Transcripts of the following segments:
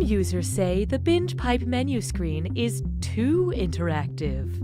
Some users say the Binge Pipe menu screen is too interactive.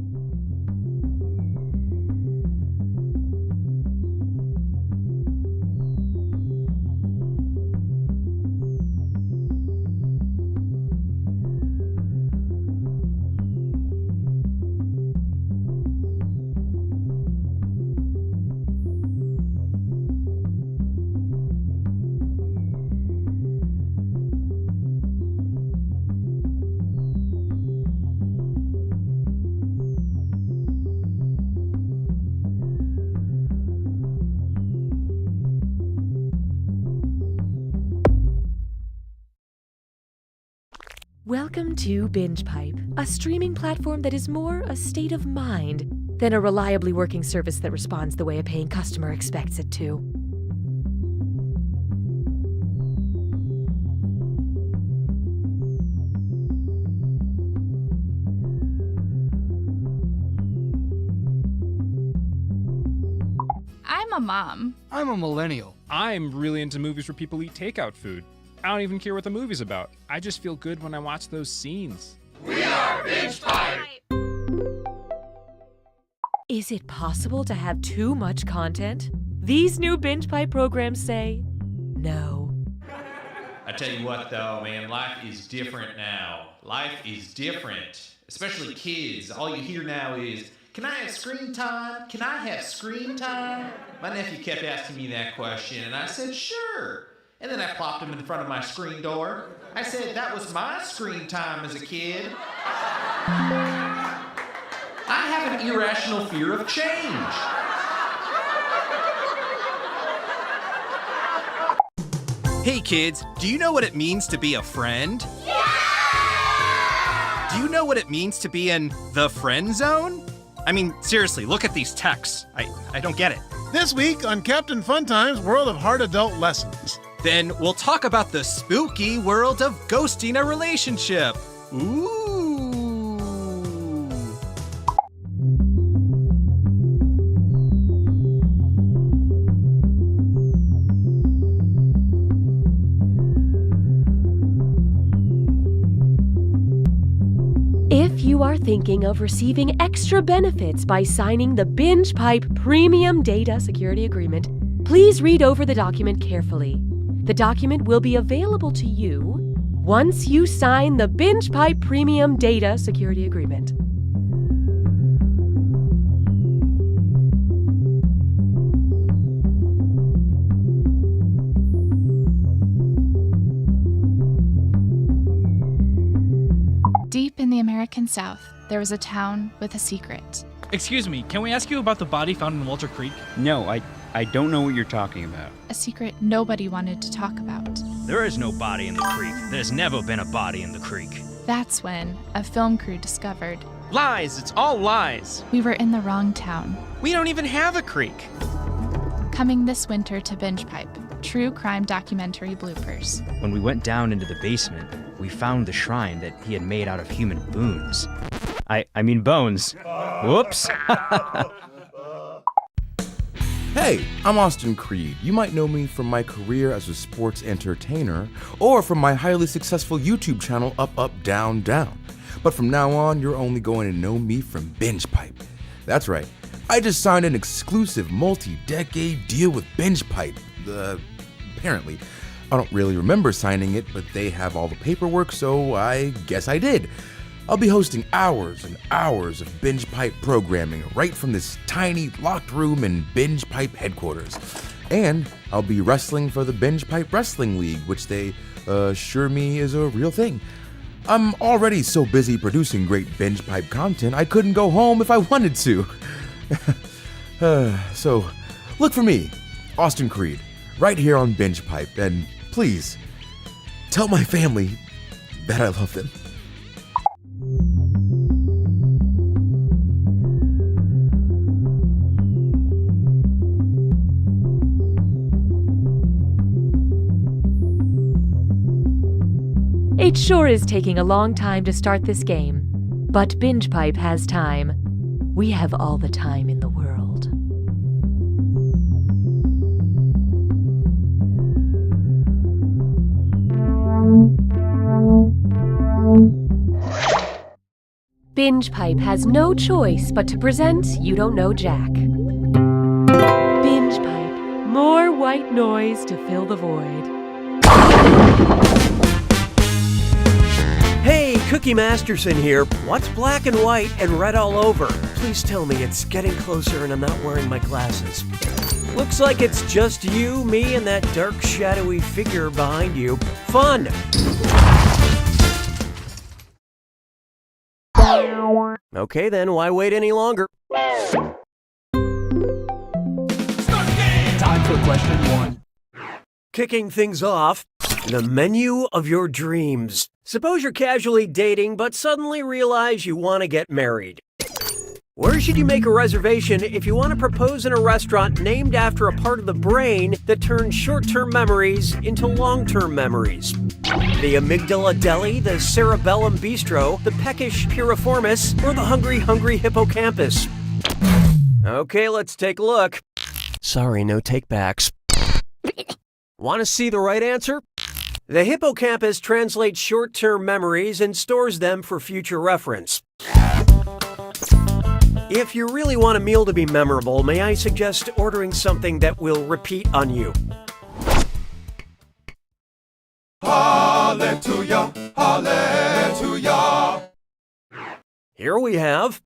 Welcome to Binge Pipe, a streaming platform that is more a state of mind than a reliably working service that responds the way a paying customer expects it to. I'm a mom. I'm a millennial. I'm really into movies where people eat takeout food. I don't even care what the movie's about. I just feel good when I watch those scenes. We are Binge Pipe! Is it possible to have too much content? These new Binge Pipe programs say no. I tell you what though, man, life is different now. Life is different. Especially kids. All you hear now is, can I have screen time? Can I have screen time? My nephew kept asking me that question and I said, sure. And then I plopped him in front of my screen door. I said, that was my screen time as a kid. I have an irrational fear of change. Hey kids, do you know what it means to be a friend? Yeah! Do you know what it means to be in the friend zone? I mean, seriously, look at these texts. I don't get it. This week on Captain Funtime's World of Hard Adult Lessons. Then we'll talk about the spooky world of ghosting a relationship. Ooh. If you are thinking of receiving extra benefits by signing the Binge Pipe Premium Data Security Agreement, please read over the document carefully. The document will be available to you once you sign the Binge Pipe Premium Data Security Agreement. Deep in the American South, there was a town with a secret. Excuse me, can we ask you about the body found in Walter Creek? No, I don't know what you're talking about. A secret nobody wanted to talk about. There is no body in the creek. There's never been a body in the creek. That's when a film crew discovered Lies! It's all lies! we were in the wrong town. We don't even have a creek! Coming this winter to Binge Pipe, true crime documentary bloopers. When we went down into the basement, we found the shrine that he had made out of human bones. I mean bones. Whoops! Hey, I'm Austin Creed. You might know me from my career as a sports entertainer or from my highly successful YouTube channel Up Up Down Down. But from now on, you're only going to know me from Binge Pipe. That's right. I just signed an exclusive multi-decade deal with Binge Pipe. Apparently. I don't really remember signing it, but they have all the paperwork, so I guess I did. I'll be hosting hours and hours of Binge Pipe programming right from this tiny locked room in Binge Pipe headquarters. And I'll be wrestling for the Binge Pipe Wrestling League, which they assure me is a real thing. I'm already so busy producing great Binge Pipe content, I couldn't go home if I wanted to. So, look for me, Austin Creed, right here on Binge Pipe, and please, tell my family that I love them. It sure is taking a long time to start this game, but Binge Pipe has time. We have all the time in the world. Binge Pipe has no choice but to present You Don't Know Jack. Binge Pipe, more white noise to fill the void. Hey, Cookie Masterson here. What's black and white and red all over? Please tell me it's getting closer and I'm not wearing my glasses. Looks like it's just you, me, and that dark, shadowy figure behind you. Fun! Okay then, why wait any longer? Time for question 1. Kicking things off, the menu of your dreams. Suppose you're casually dating, but suddenly realize you want to get married. Where should you make a reservation if you want to propose in a restaurant named after a part of the brain that turns short-term memories into long-term memories? The Amygdala Deli, the Cerebellum Bistro, the Peckish Piriformis, or the Hungry Hippocampus? Okay, let's take a look. Sorry, no takebacks. Want to see the right answer? The hippocampus translates short-term memories and stores them for future reference. If you really want a meal to be memorable, may I suggest ordering something that will repeat on you? Hallelujah, hallelujah. Here we have,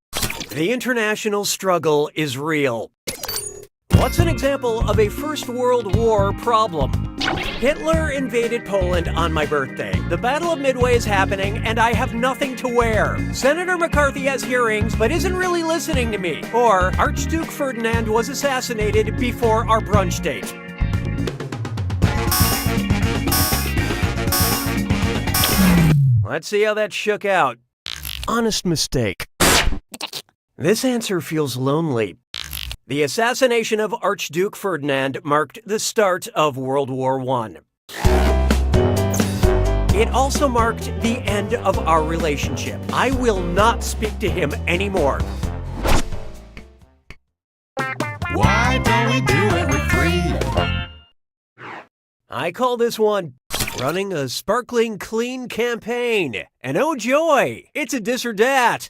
the international struggle is real. What's an example of a First World War problem? Hitler invaded Poland on my birthday. The Battle of Midway is happening, and I have nothing to wear. Senator McCarthy has hearings, but isn't really listening to me. Or Archduke Ferdinand was assassinated before our brunch date. Let's see how that shook out. Honest mistake. This answer feels lonely. The assassination of Archduke Ferdinand marked the start of World War I. It also marked the end of our relationship. I will not speak to him anymore. Why don't we do it with Creed? I call this one running a sparkling clean campaign. And oh joy, it's a dis or dat.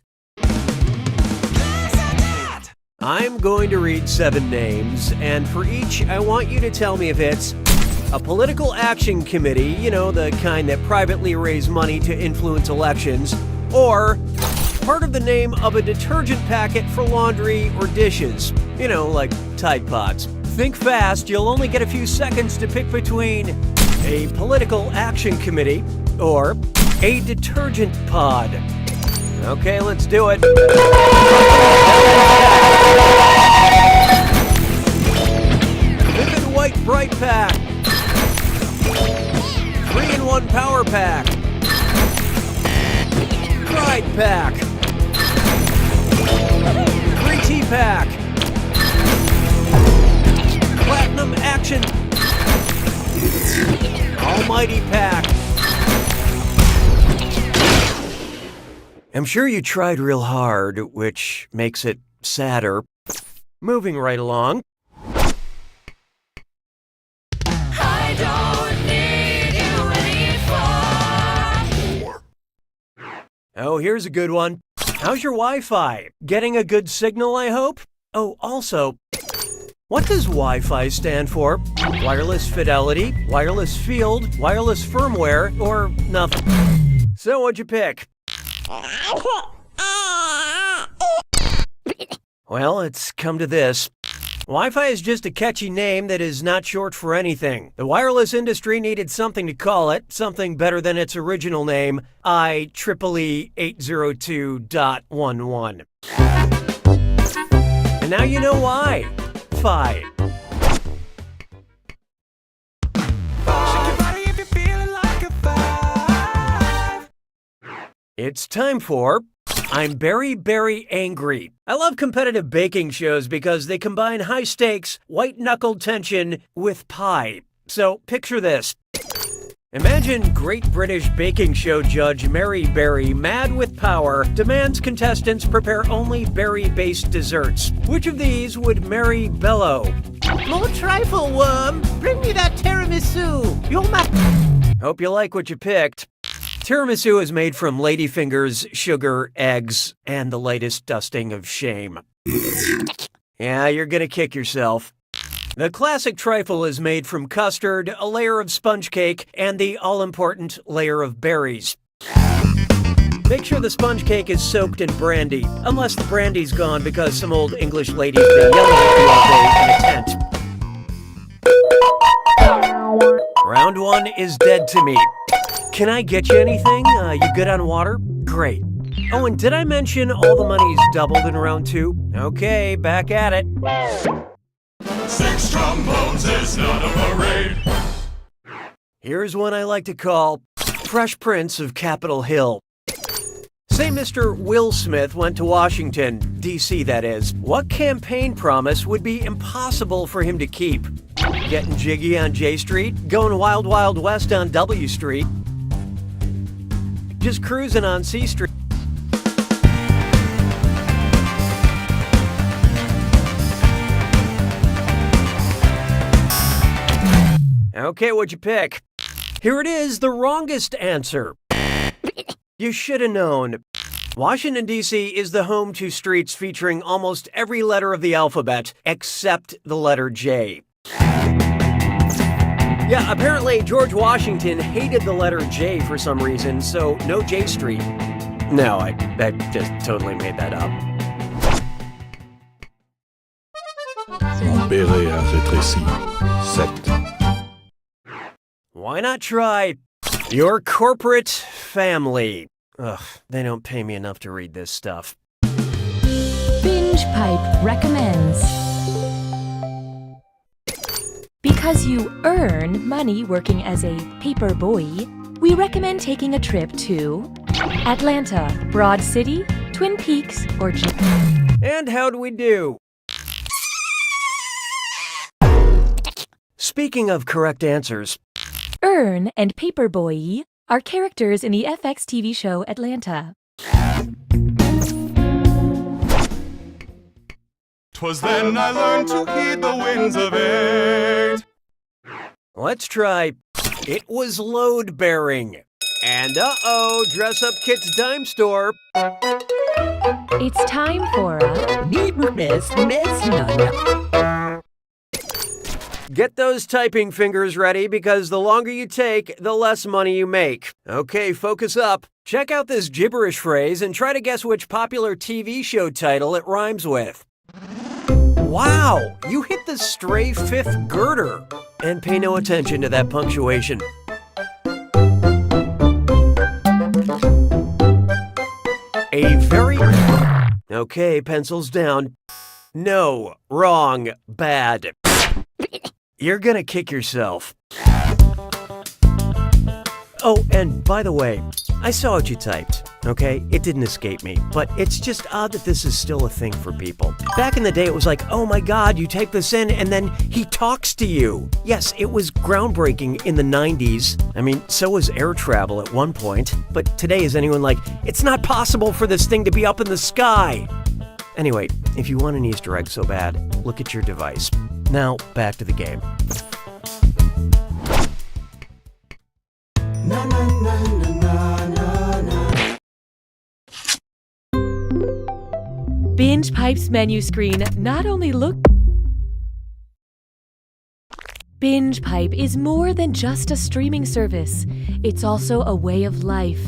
I'm going to read 7 names, and for each, I want you to tell me if it's a political action committee, you know, the kind that privately raise money to influence elections, or part of the name of a detergent packet for laundry or dishes, you know, like Tide Pods. Think fast, you'll only get a few seconds to pick between a political action committee or a detergent pod. Okay, let's do it. Vivid White Bright Pack. 3-in-1 Power Pack. Pride Pack. 3T Pack. Platinum Action. Almighty Pack. I'm sure you tried real hard, which makes it sadder. Moving right along. I don't need you anymore. Oh, here's a good one. How's your Wi-Fi? Getting a good signal, I hope? Oh, also, what does Wi-Fi stand for? Wireless fidelity, wireless field, wireless firmware, or nothing? So what'd you pick? Well, it's come to this. Wi-Fi is just a catchy name that is not short for anything. The wireless industry needed something to call it, something better than its original name, IEEE 802.11. And now you know why. Fi. It's time for I'm Very, Very Angry. I love competitive baking shows because they combine high stakes, white-knuckled tension with pie. So picture this. Imagine Great British Baking Show judge Mary Berry, mad with power, demands contestants prepare only berry-based desserts. Which of these would Mary bellow? More trifle, worm! Bring me that tiramisu! You're my... Hope you like what you picked. Tiramisu is made from ladyfingers, sugar, eggs, and the latest dusting of shame. Yeah, you're gonna kick yourself. The classic trifle is made from custard, a layer of sponge cake, and the all-important layer of berries. Make sure the sponge cake is soaked in brandy, unless the brandy's gone because some old English lady's been yelling at you all day in a tent. Round 1 is dead to me. Can I get you anything? You good on water? Great. Oh, and did I mention all the money's doubled in round 2? Okay, back at it. 6 trombones is not a parade. Here's one I like to call Fresh Prince of Capitol Hill. Say Mr. Will Smith went to Washington, D.C. that is. What campaign promise would be impossible for him to keep? Getting jiggy on J Street? Going wild, wild west on W Street? Just cruising on C Street? Okay, what'd you pick? Here it is, the wrongest answer. You should have known. Washington, D.C. is the home to streets featuring almost every letter of the alphabet except the letter J. Yeah, apparently George Washington hated the letter J for some reason, so no J Street. No, I just totally made that up. Tempéré à rétréci. 7. Why not try your corporate family? Ugh, they don't pay me enough to read this stuff. Binge Pipe recommends. Because you earn money working as a paper boy, we recommend taking a trip to Atlanta, Broad City, Twin Peaks, or And how'd we do? Speaking of correct answers, Earn and Paperboy are characters in the FX TV show Atlanta. 'Twas then I learned to heed the winds of 8. let's try It Was Load Bearing. And dress up Kit's dime store. It's time for a Get those typing fingers ready because the longer you take, the less money you make. Okay, focus up. Check out this gibberish phrase and try to guess which popular TV show title it rhymes with. Wow, you hit the stray 5th girder. And pay no attention to that punctuation. A very... Okay, pencils down. No, wrong, bad. You're gonna kick yourself. Oh, and by the way, I saw what you typed, okay? It didn't escape me, but it's just odd that this is still a thing for people. Back in the day, it was like, oh my God, you type this in and then he talks to you. Yes, it was groundbreaking in the 90s. I mean, so was air travel at one point. But today, is anyone like, it's not possible for this thing to be up in the sky? Anyway, if you want an Easter egg so bad, look at your device. Now, back to the game. Binge Pipe's menu screen not only look... Binge Pipe is more than just a streaming service. It's also a way of life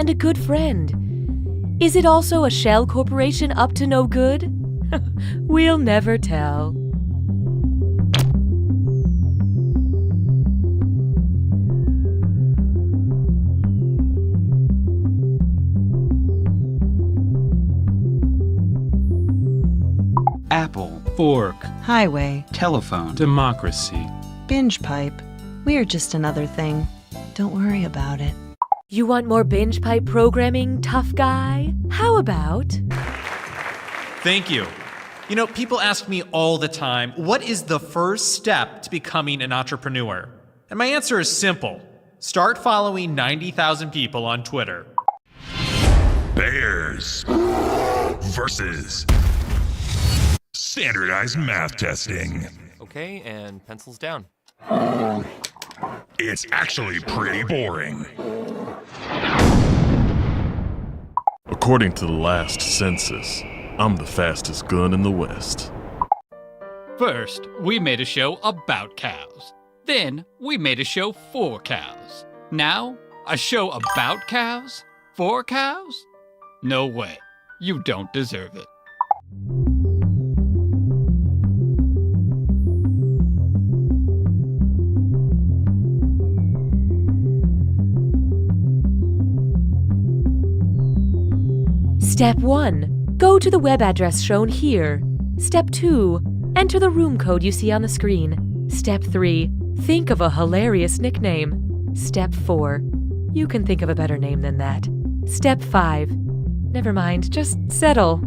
and a good friend. Is it also a shell corporation up to no good? We'll never tell. Apple. Fork. Highway. Telephone. Democracy. Binge Pipe. We're just another thing. Don't worry about it. You want more Binge Pipe programming, tough guy? How about... Thank you. You know, people ask me all the time, what is the first step to becoming an entrepreneur? And my answer is simple. Start following 90,000 people on Twitter. Bears versus standardized math testing. Okay, and pencils down. It's actually pretty boring. According to the last census, I'm the fastest gun in the West. First, we made a show about cows. Then, we made a show for cows. Now, a show about cows? For cows? No way. You don't deserve it. Step 1. Go to the web address shown here. Step 2. Enter the room code you see on the screen. Step 3. Think of a hilarious nickname. Step 4. You can think of a better name than that. Step 5. Never mind, just settle.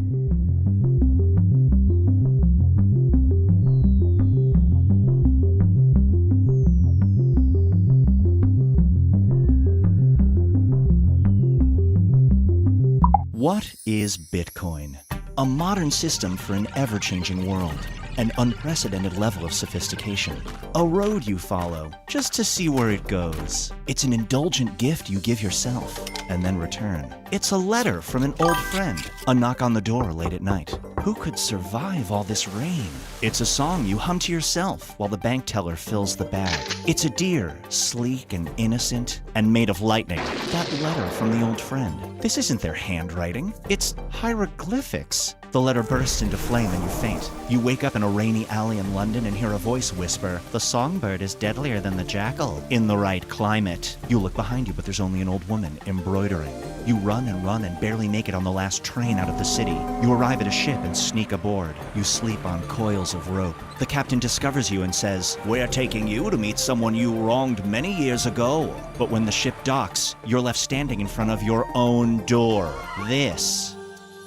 What is Bitcoin? A modern system for an ever-changing world. An unprecedented level of sophistication. A road you follow just to see where it goes. It's an indulgent gift you give yourself and then return. It's a letter from an old friend. A knock on the door late at night. Who could survive all this rain? It's a song you hum to yourself while the bank teller fills the bag. It's a deer, sleek and innocent and made of lightning. That letter from the old friend. This isn't their handwriting. It's hieroglyphics. The letter bursts into flame and you faint. You wake up in a rainy alley in London and hear a voice whisper, "The songbird is deadlier than the jackal in the right climate." You look behind you, but there's only an old woman embroidering. You run and barely make it on the last train out of the city. You arrive at a ship and sneak aboard. You sleep on coils of rope. The captain discovers you and says, "We're taking you to meet someone you wronged many years ago." But when the ship docks, you're left standing in front of your own door. This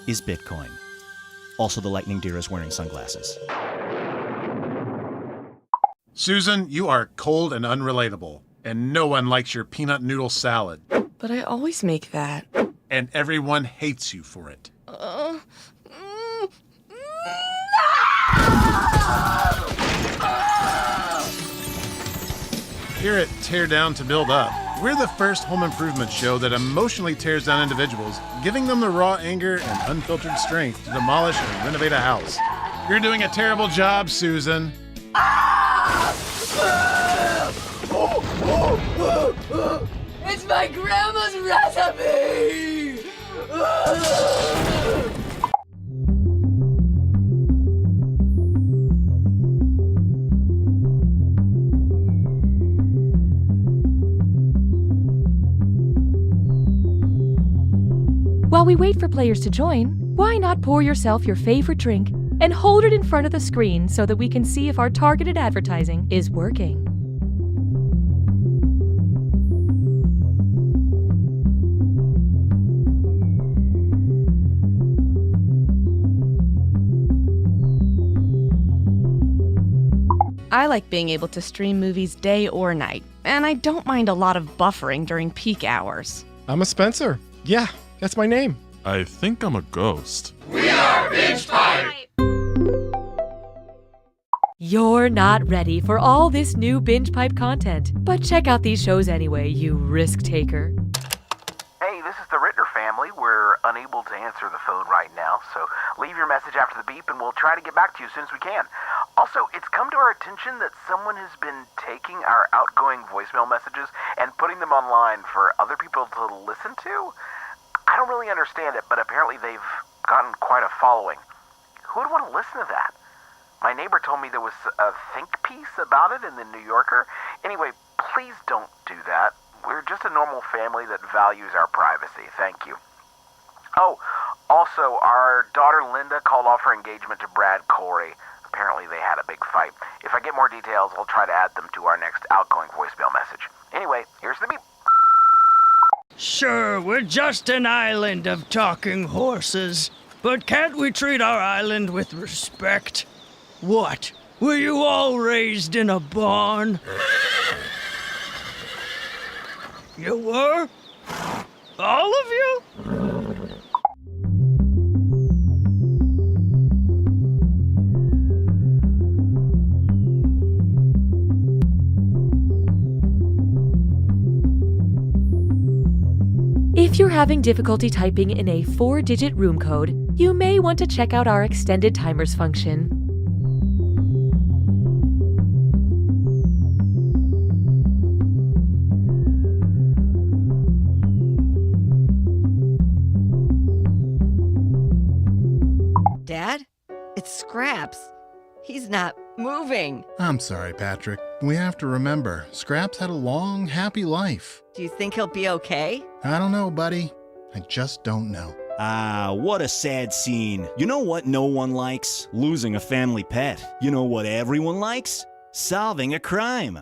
is Bitcoin. Also, the lightning deer is wearing sunglasses. Susan, you are cold and unrelatable, and no one likes your peanut noodle salad. But I always make that. And everyone hates you for it. Here at Tear Down to Build Up, we're the first home improvement show that emotionally tears down individuals, giving them the raw anger and unfiltered strength to demolish and renovate a house. You're doing a terrible job, Susan. It's my grandma's recipe! While we wait for players to join, why not pour yourself your favorite drink and hold it in front of the screen so that we can see if our targeted advertising is working? I like being able to stream movies day or night, and I don't mind a lot of buffering during peak hours. I'm a Spencer. Yeah, that's my name. I think I'm a ghost. We are Binge Pipe! You're not ready for all this new Binge Pipe content, but check out these shows anyway, you risk taker. Hey, this is the Rittner family. We're unable to answer the phone right now, so leave your message after the beep and we'll try to get back to you as soon as we can. Also, it's come to our attention that someone has been taking our outgoing voicemail messages and putting them online for other people to listen to. I don't really understand it, but apparently they've gotten quite a following. Who would want to listen to that? My neighbor told me there was a think piece about it in the New Yorker. Anyway, please don't do that. We're just a normal family that values our privacy. Thank you. Oh, also, our daughter Linda called off her engagement to Brad Corey. Apparently they had a big fight. If I get more details, I'll try to add them to our next outgoing voicemail message. Anyway, here's the beep. Sure, we're just an island of talking horses, but can't we treat our island with respect? What? Were you all raised in a barn? You were? All of you? If If you're having difficulty typing in a 4-digit room code, you may want to check out our extended timers function. Dad? It's Scraps. He's not moving. I'm sorry, Patrick. We have to remember, Scraps had a long, happy life. Do you think he'll be okay? I don't know, buddy. I just don't know. Ah, what a sad scene. You know what no one likes? Losing a family pet. You know what everyone likes? Solving a crime.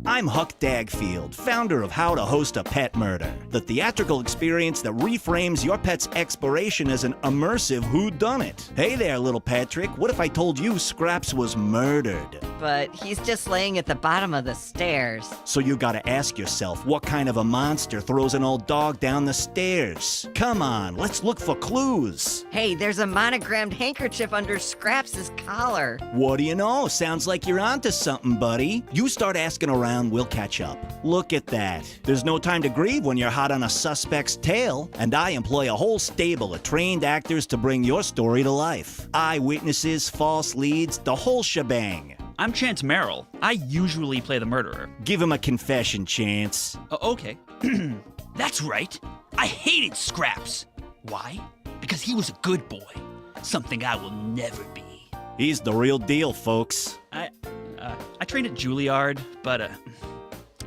I'm Huck Dagfield, founder of How to Host a Pet Murder, the theatrical experience that reframes your pet's exploration as an immersive whodunit. Hey there, little Patrick. What if I told you Scraps was murdered? But he's just laying at the bottom of the stairs. So you gotta ask yourself, what kind of a monster throws an old dog down the stairs? Come on, let's look for clues. Hey, there's a monogrammed handkerchief under Scraps' collar. What do you know? Sounds like you're onto something, buddy. You start asking around, we'll catch up. Look at that. There's no time to grieve when you're hot on a suspect's tail, and I employ a whole stable of trained actors to bring your story to life. Eyewitnesses, false leads, the whole shebang. I'm Chance Merrill. I usually play the murderer. Give him a confession, Chance. Okay. That's right. I hated Scraps. Why? Because he was a good boy. Something I will never be. He's the real deal, folks. I trained at Juilliard, but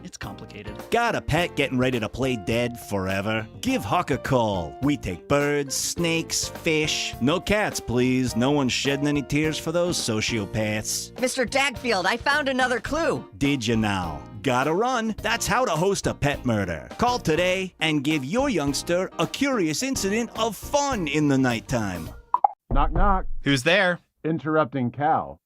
it's complicated. Got a pet getting ready to play dead forever? Give Huck a call. We take birds, snakes, fish. No cats, please. No one's shedding any tears for those sociopaths. Mr. Dagfield, I found another clue. Did you now? Gotta run. That's how to host a pet murder. Call today and give your youngster a curious incident of fun in the nighttime. Knock, knock. Who's there? Interrupting cow.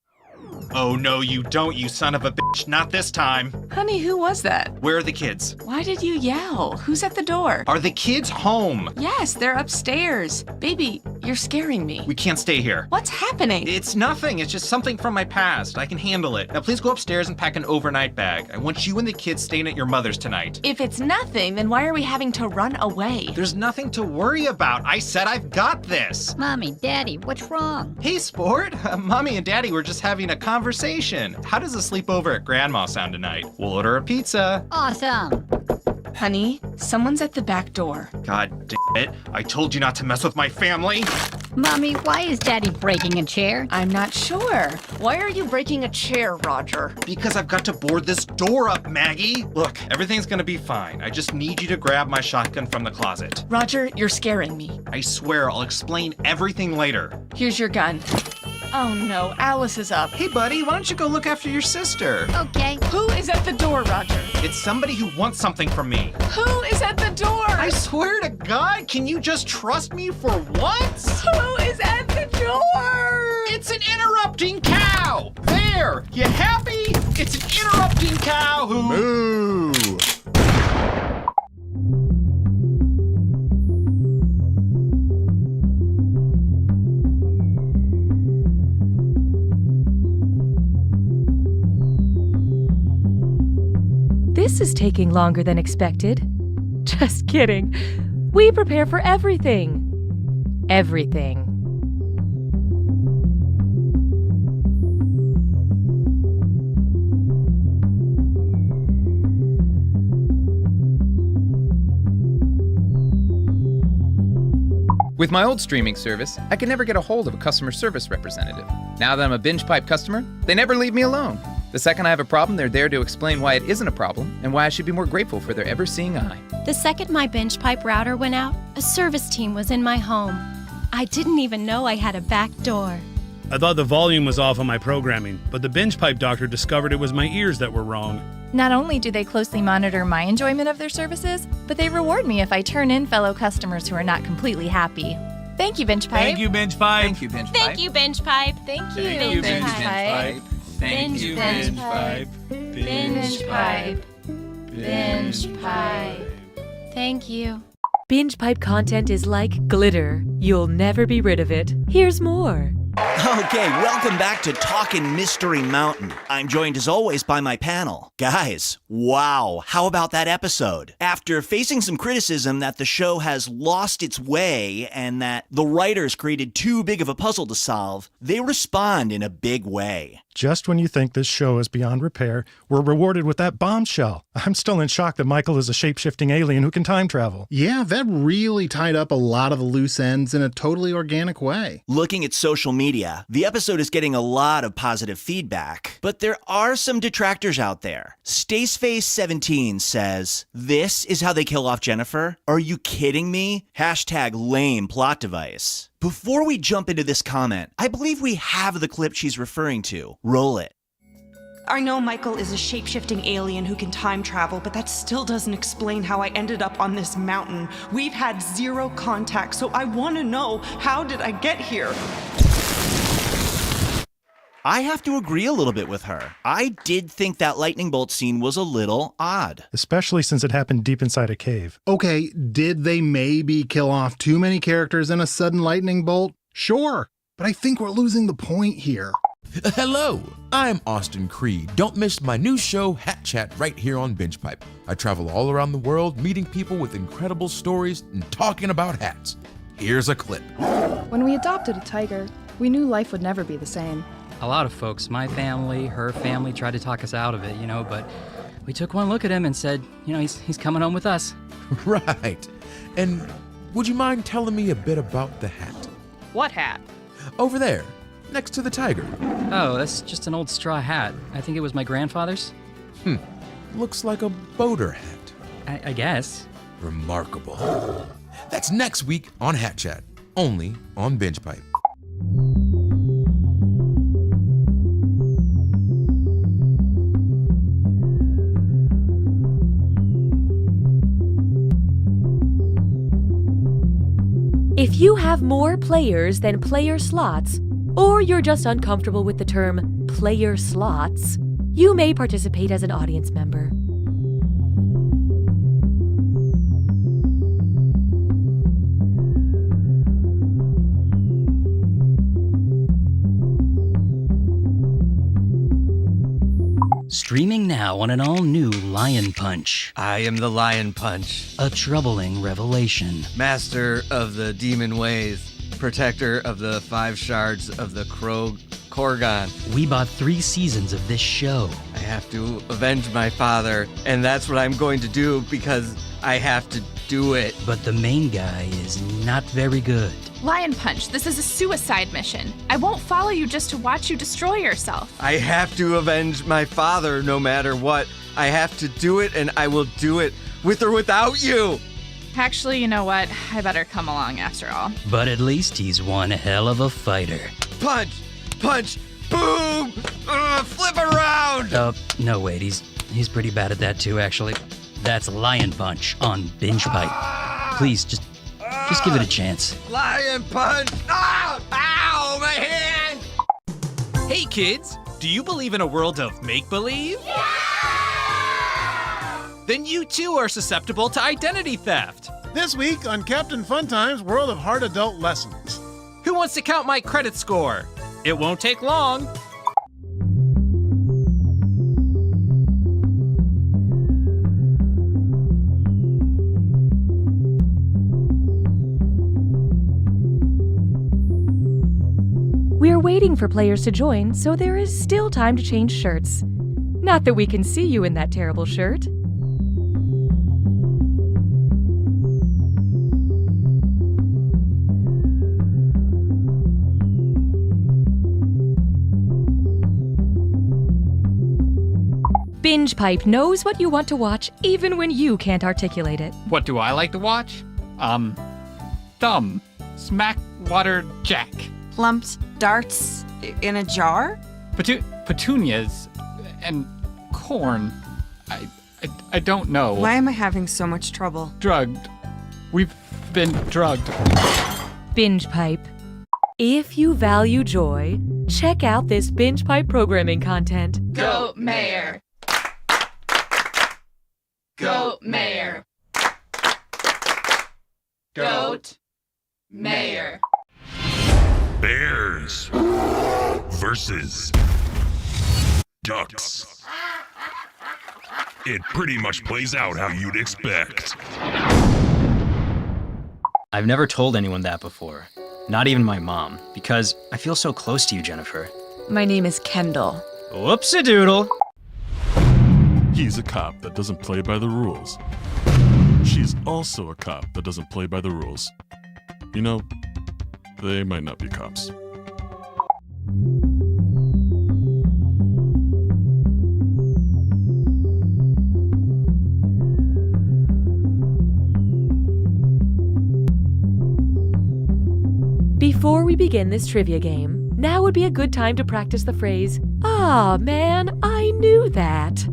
Oh, no, you don't, you son of a bitch. Not this time. Honey, who was that? Where are the kids? Why did you yell? Who's at the door? Are the kids home? Yes, they're upstairs. Baby, you're scaring me. We can't stay here. What's happening? It's nothing. It's just something from my past. I can handle it. Now, please go upstairs and pack an overnight bag. I want you and the kids staying at your mother's tonight. If it's nothing, then why are we having to run away? There's nothing to worry about. I said I've got this. Mommy, Daddy, what's wrong? Hey, sport. Mommy and Daddy were just having a conversation. How does a sleepover at Grandma sound tonight? We'll order a pizza. Awesome. Honey, someone's at the back door. God damn it. I told you not to mess with my family. Mommy, why is Daddy breaking a chair? I'm not sure. Why are you breaking a chair, Roger? Because I've got to board this door up, Maggie. Look, everything's gonna be fine. I just need you to grab my shotgun from the closet. Roger, you're scaring me. I swear I'll explain everything later. Here's your gun. Oh no, Alice is up. Hey buddy, why don't you go look after your sister? Okay. Who is at the door, Roger? It's somebody who wants something from me. Who is at the door? I swear to God, can you just trust me for once? Who is at the door? It's an interrupting cow! There! You happy? It's an interrupting cow who... Moo! This is taking longer than expected. Just kidding. We prepare for everything. Everything. With my old streaming service, I could never get a hold of a customer service representative. Now that I'm a Binge Pipe customer, they never leave me alone. The second I have a problem, they're there to explain why it isn't a problem and why I should be more grateful for their ever-seeing eye. The second my Binge Pipe router went out, a service team was in my home. I didn't even know I had a back door. I thought the volume was off on my programming, but the Binge Pipe doctor discovered it was my ears that were wrong. Not only do they closely monitor my enjoyment of their services, but they reward me if I turn in fellow customers who are not completely happy. Thank you, Binge Pipe. Thank you, Binge Pipe. Thank you, Binge Pipe. Thank you, Binge Pipe. Thank you, Thank you, Binge Binge Pipe. Pipe. Thank you, Binge Pipe. Binge Pipe. Binge Pipe. Thank you. Binge Pipe content is like glitter. You'll never be rid of it. Here's more. Okay, welcome back to Talkin' Mystery Mountain. I'm joined as always by my panel. Guys, wow, how about that episode? After facing some criticism that the show has lost its way and that the writers created too big of a puzzle to solve, they respond in a big way. Just when you think this show is beyond repair, we're rewarded with that bombshell. I'm still in shock that Michael is a shape-shifting alien who can time travel. Yeah, that really tied up a lot of the loose ends in a totally organic way. Looking at social media, the episode is getting a lot of positive feedback, but there are some detractors out there. Staceface17 says, "This is how they kill off Jennifer? Are you kidding me? Hashtag lame plot device." Before we jump into this comment, I believe we have the clip she's referring to. Roll it. I know Michael is a shape-shifting alien who can time travel, but that still doesn't explain how I ended up on this mountain. We've had zero contact, so I want to know, how did I get here? I have to agree a little bit with her. I did think that lightning bolt scene was a little odd. Especially since it happened deep inside a cave. Okay, did they maybe kill off too many characters in a sudden lightning bolt? Sure, but I think we're losing the point here. Hello, I'm Austin Creed. Don't miss my new show, Hat Chat, right here on Binge Pipe. I travel all around the world, meeting people with incredible stories and talking about hats. Here's a clip. When we adopted a tiger, we knew life would never be the same. A lot of folks, my family, her family, tried to talk us out of it, but we took one look at him and said, he's coming home with us. Right. And would you mind telling me a bit about the hat? What hat? Over there, next to the tiger. Oh, that's just an old straw hat. I think it was my grandfather's. Looks like a boater hat. I guess. Remarkable. That's next week on Hat Chat, only on Binge Pipe. If you have more players than player slots, or you're just uncomfortable with the term player slots, you may participate as an audience member. Streaming now on an all-new Lion Punch. I am the Lion Punch. A troubling revelation. Master of the demon ways. Protector of the 5 shards of the Korgon. We bought 3 seasons of this show. I have to avenge my father, and that's what I'm going to do because I have to do it. But the main guy is not very good. Lion Punch, this is a suicide mission. I won't follow you just to watch you destroy yourself. I have to avenge my father no matter what. I have to do it, and I will do it with or without you. Actually, you know what? I better come along after all. But at least he's one hell of a fighter. Punch! Punch! Boom! Flip around! No, wait, he's pretty bad at that too, actually. That's Lion Punch on Binge Pipe. Please, just give it a chance. Lion Punch! Oh! Ow! My hand! Hey kids, do you believe in a world of make-believe? Yeah! Then you too are susceptible to identity theft. This week on Captain Funtime's World of Hard Adult Lessons. Who wants to count my credit score? It won't take long. We're waiting for players to join, so there is still time to change shirts. Not that we can see you in that terrible shirt. Binge Pipe knows what you want to watch even when you can't articulate it. What do I like to watch? Thumb. Smack Water Jack. Plumps darts in a jar? Petunias and corn. I don't know. Why am I having so much trouble? Drugged. We've been drugged. Binge Pipe. If you value joy, check out this Binge Pipe programming content. Goat Mayor. Goat Mayor. Goat Mayor. Bears. versus ducks. It pretty much plays out how you'd expect. I've never told anyone that before. Not even my mom, because I feel so close to you, Jennifer. My name is Kendall. Whoopsie-doodle. He's a cop that doesn't play by the rules. She's also a cop that doesn't play by the rules. You know, they might not be cops. Before we begin this trivia game, now would be a good time to practice the phrase, "Ah, man, I knew that."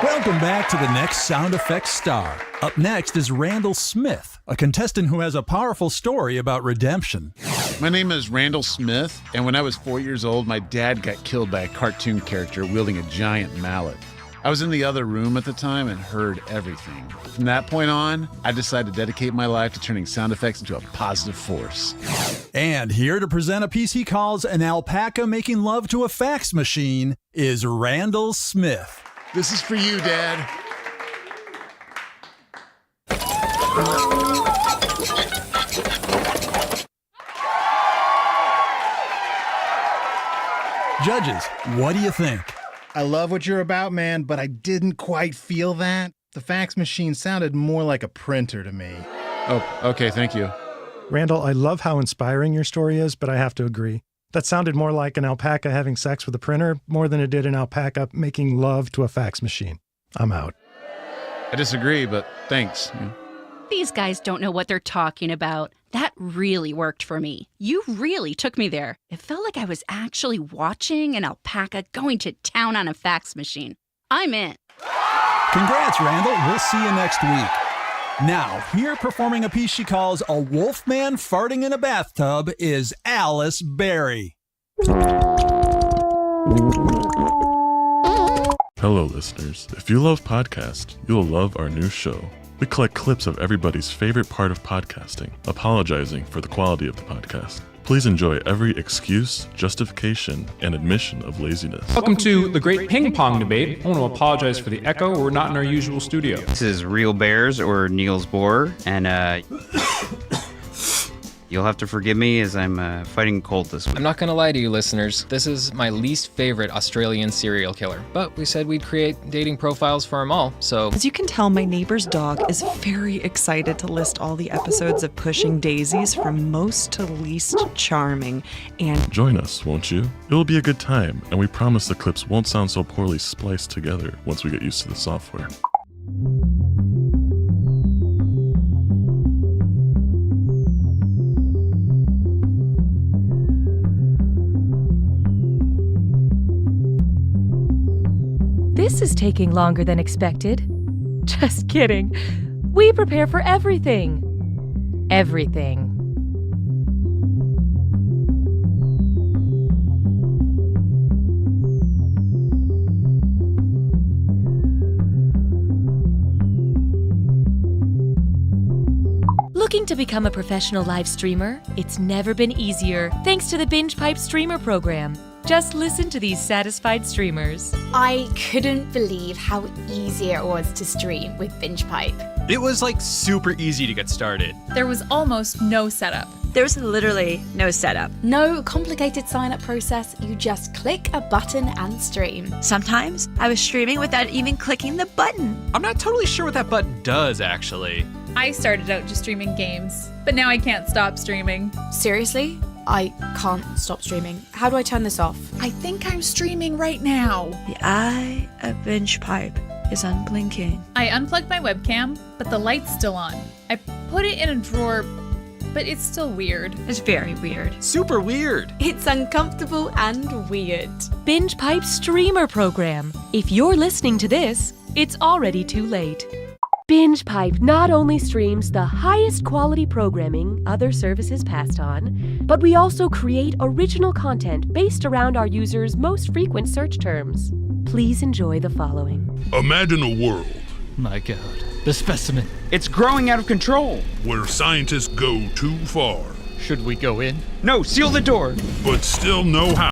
Welcome back to the next Sound Effects star. Up next is Randall Smith, a contestant who has a powerful story about redemption. My name is Randall Smith, and when I was 4 years old, my dad got killed by a cartoon character wielding a giant mallet. I was in the other room at the time and heard everything. From that point on, I decided to dedicate my life to turning sound effects into a positive force. And here to present a piece he calls An Alpaca Making Love to a Fax Machine is Randall Smith. This is for you, Dad. Judges, what do you think? I love what you're about, man, but I didn't quite feel that. The fax machine sounded more like a printer to me. Oh, okay, thank you. Randall, I love how inspiring your story is, but I have to agree. That sounded more like an alpaca having sex with a printer more than it did an alpaca making love to a fax machine. I'm out. I disagree, but thanks. These guys don't know what they're talking about. That really worked for me. You really took me there. It felt like I was actually watching an alpaca going to town on a fax machine. I'm in. Congrats, Randall. We'll see you next week. Now, here performing a piece she calls A Wolfman Farting in a Bathtub is Alice Berry. Hello, listeners. If you love podcasts, you'll love our new show. We collect clips of everybody's favorite part of podcasting, apologizing for the quality of the podcast. Please enjoy every excuse, justification, and admission of laziness. Welcome to the Great Ping Pong Debate. I want to apologize for the echo. We're not in our usual studio. This is Real Bears or Niels Bohr, and you'll have to forgive me as I'm fighting a cold this week. I'm not going to lie to you, listeners. This is my least favorite Australian serial killer. But we said we'd create dating profiles for them all, so... As you can tell, my neighbor's dog is very excited to list all the episodes of Pushing Daisies from most to least charming, and... Join us, won't you? It'll be a good time, and we promise the clips won't sound so poorly spliced together once we get used to the software. This is taking longer than expected. Just kidding. We prepare for everything. Everything. Looking to become a professional live streamer? It's never been easier thanks to the Binge Pipe Streamer program. Just listen to these satisfied streamers. I couldn't believe how easy it was to stream with Binge Pipe. It was like super easy to get started. There was almost no setup. There's literally no setup. No complicated sign-up process. You just click a button and stream. Sometimes I was streaming without even clicking the button. I'm not totally sure what that button does, actually. I started out just streaming games, but now I can't stop streaming. Seriously? I can't stop streaming. How do I turn this off? I think I'm streaming right now. The eye of Binge Pipe is unblinking. I unplugged my webcam, but the light's still on. I put it in a drawer, but it's still weird. It's very weird. Super weird. It's uncomfortable and weird. Binge Pipe Streamer program. If you're listening to this, it's already too late. Binge Pipe not only streams the highest quality programming other services passed on, but we also create original content based around our users' most frequent search terms. Please enjoy the following. Imagine a world. My God, the specimen. It's growing out of control. Where scientists go too far. Should we go in? No, seal the door. But still know how.